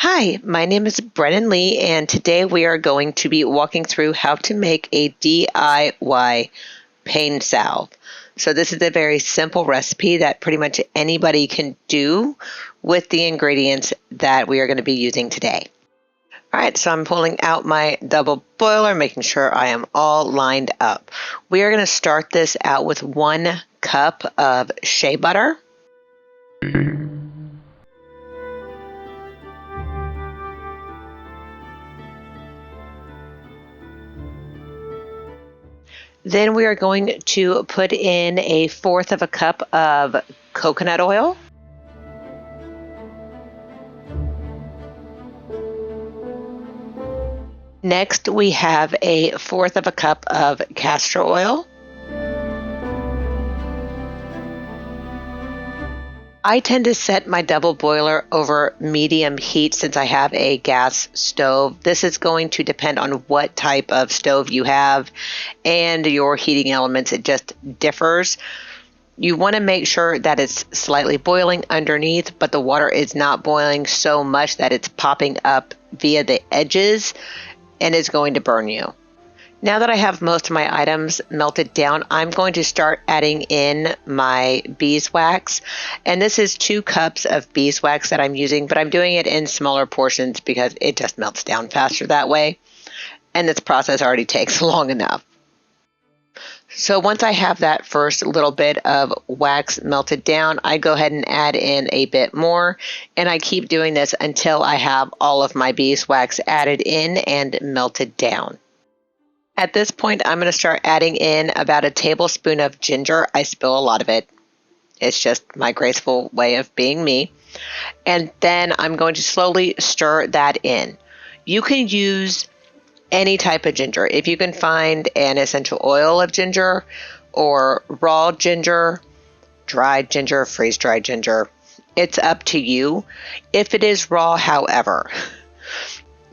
Hi, my name is Brennan Lee, and today we are going to be walking through how to make a DIY pain salve. So this is a very simple recipe that pretty much anybody can do with the ingredients that we are going to be using today. All right, so I'm pulling out my double boiler, making sure I am all lined up. We are going to start this out with 1 cup of shea butter. Then we are going to put in 1/4 of a cup of coconut oil. Next, we have 1/4 of a cup of castor oil. I tend to set my double boiler over medium heat since I have a gas stove. This is going to depend on what type of stove you have and your heating elements. It just differs. You want to make sure that it's slightly boiling underneath, but the water is not boiling so much that it's popping up via the edges and is going to burn you. Now that I have most of my items melted down, I'm going to start adding in my beeswax. And this is 2 cups of beeswax that I'm using, but I'm doing it in smaller portions because it just melts down faster that way. And this process already takes long enough. So once I have that first little bit of wax melted down, I go ahead and add in a bit more. And I keep doing this until I have all of my beeswax added in and melted down. At this point, I'm going to start adding in about 1 tablespoon of ginger. I spill a lot of it. It's just my graceful way of being me. And then I'm going to slowly stir that in. You can use any type of ginger. If you can find an essential oil of ginger or raw ginger, dried ginger, freeze-dried ginger, it's up to you. If it is raw, however,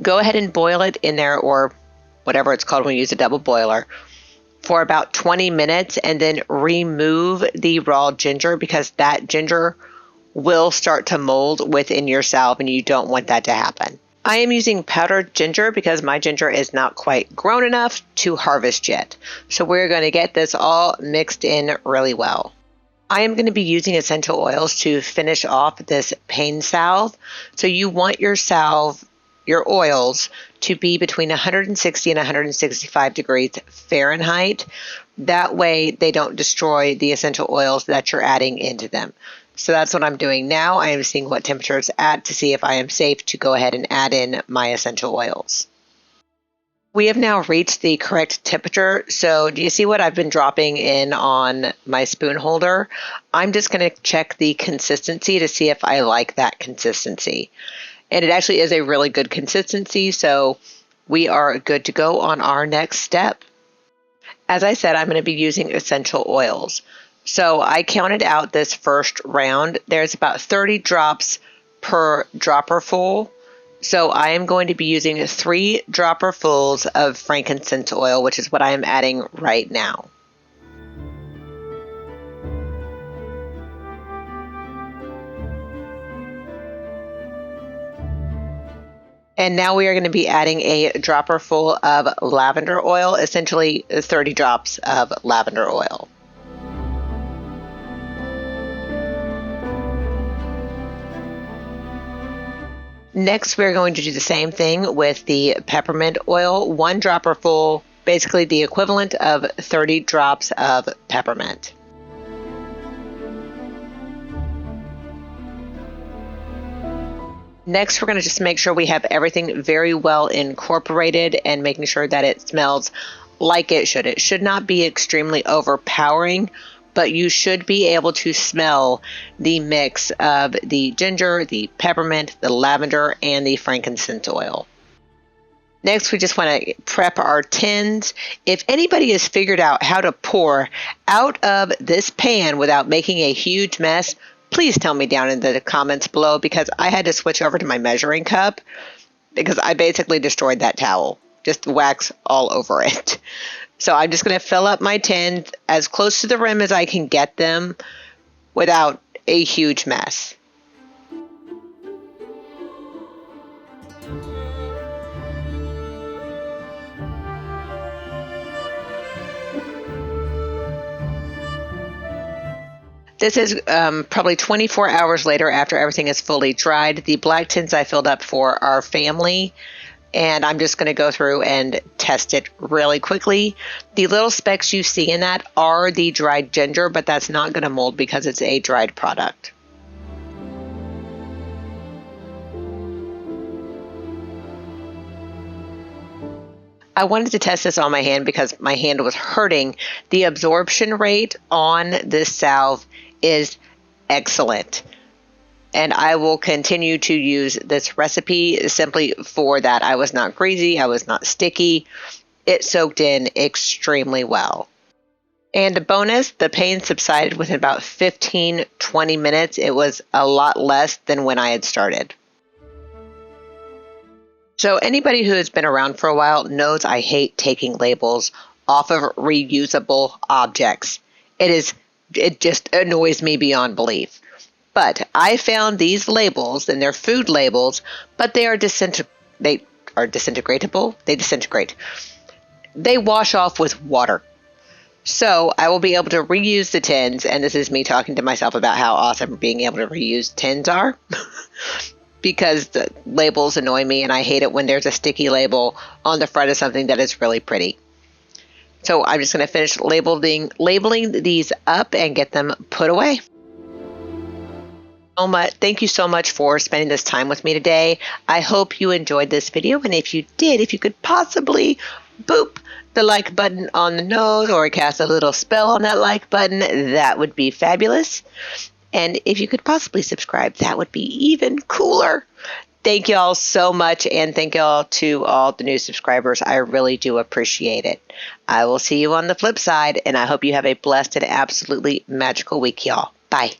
go ahead and boil it in there, or whatever it's called when you use a double boiler, for about 20 minutes and then remove the raw ginger because that ginger will start to mold within your salve and you don't want that to happen. I am using powdered ginger because my ginger is not quite grown enough to harvest yet. So we're going to get this all mixed in really well. I am going to be using essential oils to finish off this pain salve. So you want your salve, your oils, to be between 160 and 165 degrees Fahrenheit. That way they don't destroy the essential oils that you're adding into them. So that's what I'm doing now. I am seeing what temperature it's at to see if I am safe to go ahead and add in my essential oils. We have now reached the correct temperature. So do you see what I've been dropping in on my spoon holder? I'm just going to check the consistency to see if I like that consistency. And it actually is a really good consistency, so we are good to go on our next step. As I said, I'm going to be using essential oils. So I counted out this first round. There's about 30 drops per dropper full. So I am going to be using 3 dropperfuls of frankincense oil, which is what I am adding right now. And now we are going to be adding a dropper full of lavender oil, essentially 30 drops of lavender oil. Next, we're going to do the same thing with the peppermint oil, 1 dropper full, basically the equivalent of 30 drops of peppermint. Next, we're going to just make sure we have everything very well incorporated and making sure that it smells like it should. It should not be extremely overpowering, but you should be able to smell the mix of the ginger, the peppermint, the lavender, and the frankincense oil. Next, we just want to prep our tins. If anybody has figured out how to pour out of this pan without making a huge mess, please tell me down in the comments below, because I had to switch over to my measuring cup because I basically destroyed that towel. Just wax all over it. So I'm just going to fill up my tins as close to the rim as I can get them without a huge mess. This is probably 24 hours later after everything is fully dried. The black tins I filled up for our family, and I'm just going to go through and test it really quickly. The little specks you see in that are the dried ginger, but that's not going to mold because it's a dried product. I wanted to test this on my hand because my hand was hurting. The absorption rate on this salve is excellent. And I will continue to use this recipe simply for that. I was not greasy. I was not sticky. It soaked in extremely well. And a bonus, the pain subsided within about 15-20 minutes. It was a lot less than when I had started. So anybody who has been around for a while knows I hate taking labels off of reusable objects. It just annoys me beyond belief. But I found these labels, and they're food labels, but they are disintegratable. They disintegrate. They wash off with water. So I will be able to reuse the tins, and this is me talking to myself about how awesome being able to reuse tins are. Because the labels annoy me, and I hate it when there's a sticky label on the front of something that is really pretty. So I'm just going to finish labeling these up and get them put away. Thank you so much for spending this time with me today. I hope you enjoyed this video, and if you did, if you could possibly boop the like button on the nose or cast a little spell on that like button, that would be fabulous. And if you could possibly subscribe, that would be even cooler. Thank you all so much, and thank you all to all the new subscribers. I really do appreciate it. I will see you on the flip side, and I hope you have a blessed and absolutely magical week, y'all. Bye.